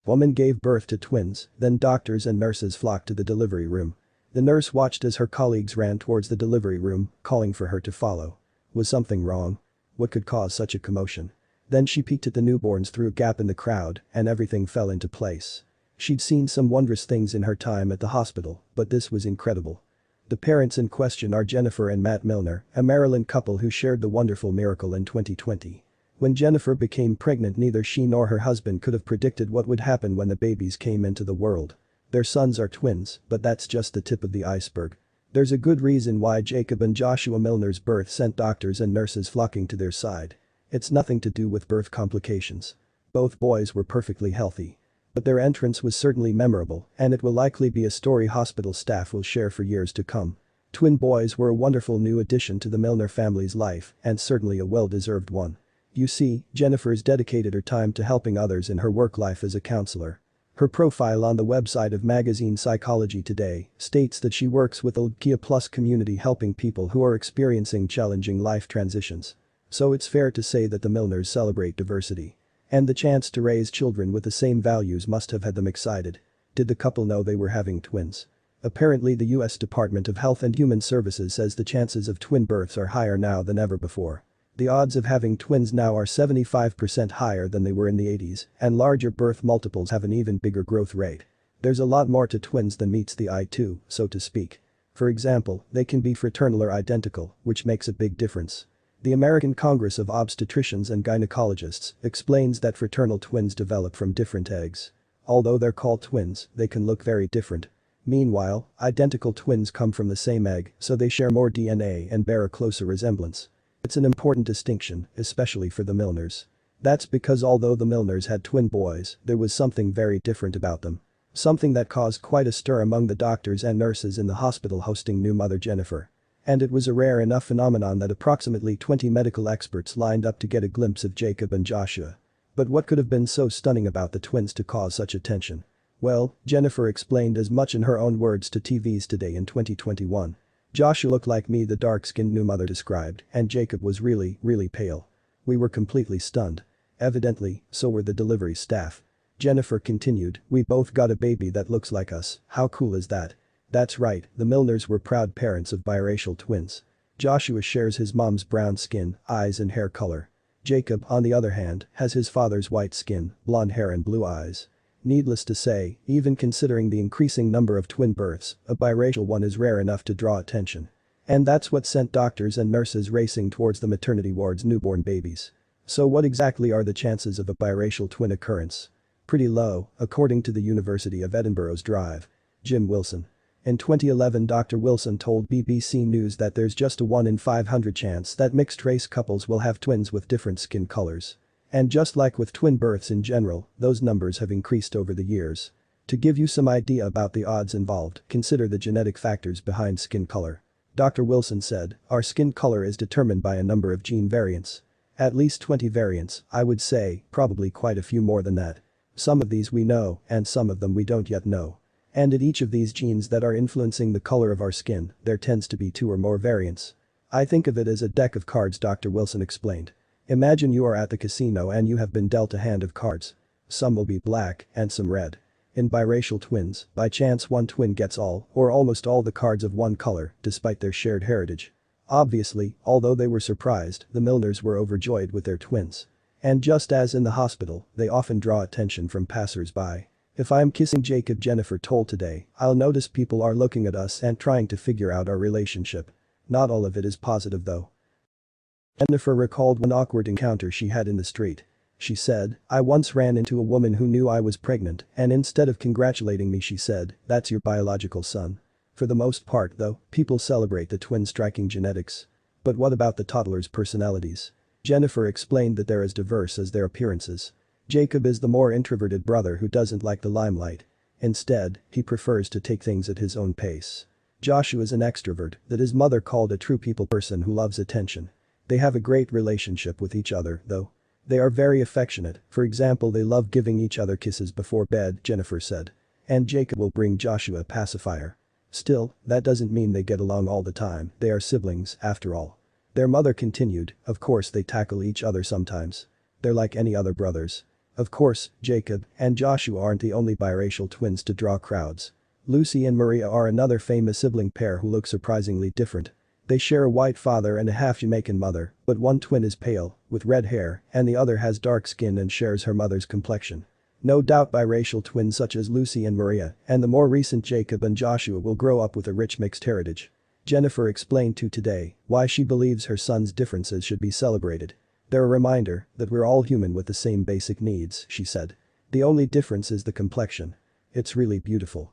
Woman gave birth to twins, then doctors and nurses flocked to the delivery room. The nurse watched as her colleagues ran towards the delivery room, calling for her to follow. Was something wrong? What could cause such a commotion? Then she peeked at the newborns through a gap in the crowd, and everything fell into place. She'd seen some wondrous things in her time at the hospital, but this was incredible. The parents in question are Jennifer and Matt Milner, a Maryland couple who shared the wonderful miracle in 2020. When Jennifer became pregnant, neither she nor her husband could have predicted what would happen when the babies came into the world. Their sons are twins, but that's just the tip of the iceberg. There's a good reason why Jacob and Joshua Milner's birth sent doctors and nurses flocking to their side. It's nothing to do with birth complications. Both boys were perfectly healthy. But their entrance was certainly memorable, and it will likely be a story hospital staff will share for years to come. Twin boys were a wonderful new addition to the Milner family's life, and certainly a well-deserved one. You see, Jennifer's dedicated her time to helping others in her work life as a counselor. Her profile on the website of magazine Psychology Today states that she works with the LGBTQ+ community helping people who are experiencing challenging life transitions. So it's fair to say that the Milners celebrate diversity. And the chance to raise children with the same values must have had them excited. Did the couple know they were having twins? Apparently the US Department of Health and Human Services says the chances of twin births are higher now than ever before. The odds of having twins now are 75% higher than they were in the 80s, and larger birth multiples have an even bigger growth rate. There's a lot more to twins than meets the eye too, so to speak. For example, they can be fraternal or identical, which makes a big difference. The American Congress of Obstetricians and Gynecologists explains that fraternal twins develop from different eggs. Although they're called twins, they can look very different. Meanwhile, identical twins come from the same egg, so they share more DNA and bear a closer resemblance. It's an important distinction, especially for the Milners. That's because although the Milners had twin boys, there was something very different about them. Something that caused quite a stir among the doctors and nurses in the hospital hosting new mother Jennifer. And it was a rare enough phenomenon that approximately 20 medical experts lined up to get a glimpse of Jacob and Joshua. But what could have been so stunning about the twins to cause such attention? Well, Jennifer explained as much in her own words to TV's Today in 2021. Joshua looked like me, the dark-skinned new mother described, and Jacob was really, really pale. We were completely stunned. Evidently, so were the delivery staff. Jennifer continued, we both got a baby that looks like us, how cool is that? That's right, the Milners were proud parents of biracial twins. Joshua shares his mom's brown skin, eyes and hair color. Jacob, on the other hand, has his father's white skin, blonde hair and blue eyes. Needless to say, even considering the increasing number of twin births, a biracial one is rare enough to draw attention. And that's what sent doctors and nurses racing towards the maternity ward's newborn babies. So what exactly are the chances of a biracial twin occurrence? Pretty low, according to the University of Edinburgh's Drive. Jim Wilson. In 2011, Dr. Wilson told BBC News that there's just a 1 in 500 chance that mixed-race couples will have twins with different skin colors. And just like with twin births in general, those numbers have increased over the years. To give you some idea about the odds involved, consider the genetic factors behind skin color. Dr. Wilson said, our skin color is determined by a number of gene variants. At least 20 variants, I would say, probably quite a few more than that. Some of these we know, and some of them we don't yet know. And in each of these genes that are influencing the color of our skin, there tends to be 2 or more variants. I think of it as a deck of cards, Dr. Wilson explained. Imagine you are at the casino and you have been dealt a hand of cards. Some will be black and some red. In biracial twins, by chance one twin gets all or almost all the cards of one color despite their shared heritage. Obviously, although they were surprised, the Milners were overjoyed with their twins. And just as in the hospital, they often draw attention from passers-by. If I'm kissing Jacob, Jennifer told Today, I'll notice people are looking at us and trying to figure out our relationship. Not all of it is positive though. Jennifer recalled one awkward encounter she had in the street. She said, I once ran into a woman who knew I was pregnant and instead of congratulating me she said, that's your biological son. For the most part though, people celebrate the twins' striking genetics. But what about the toddlers' personalities? Jennifer explained that they're as diverse as their appearances. Jacob is the more introverted brother who doesn't like the limelight. Instead, he prefers to take things at his own pace. Joshua is an extrovert that his mother called a true people person who loves attention. They have a great relationship with each other, though. They are very affectionate, for example they love giving each other kisses before bed, Jennifer said. And Jacob will bring Joshua a pacifier. Still, that doesn't mean they get along all the time, they are siblings, after all. Their mother continued, of course they tackle each other sometimes. They're like any other brothers. Of course, Jacob and Joshua aren't the only biracial twins to draw crowds. Lucy and Maria are another famous sibling pair who look surprisingly different. They share a white father and a half-Jamaican mother, but one twin is pale, with red hair, and the other has dark skin and shares her mother's complexion. No doubt biracial twins such as Lucy and Maria, and the more recent Jacob and Joshua will grow up with a rich mixed heritage. Jennifer explained to Today why she believes her son's differences should be celebrated. They're a reminder that we're all human with the same basic needs, she said. The only difference is the complexion. It's really beautiful.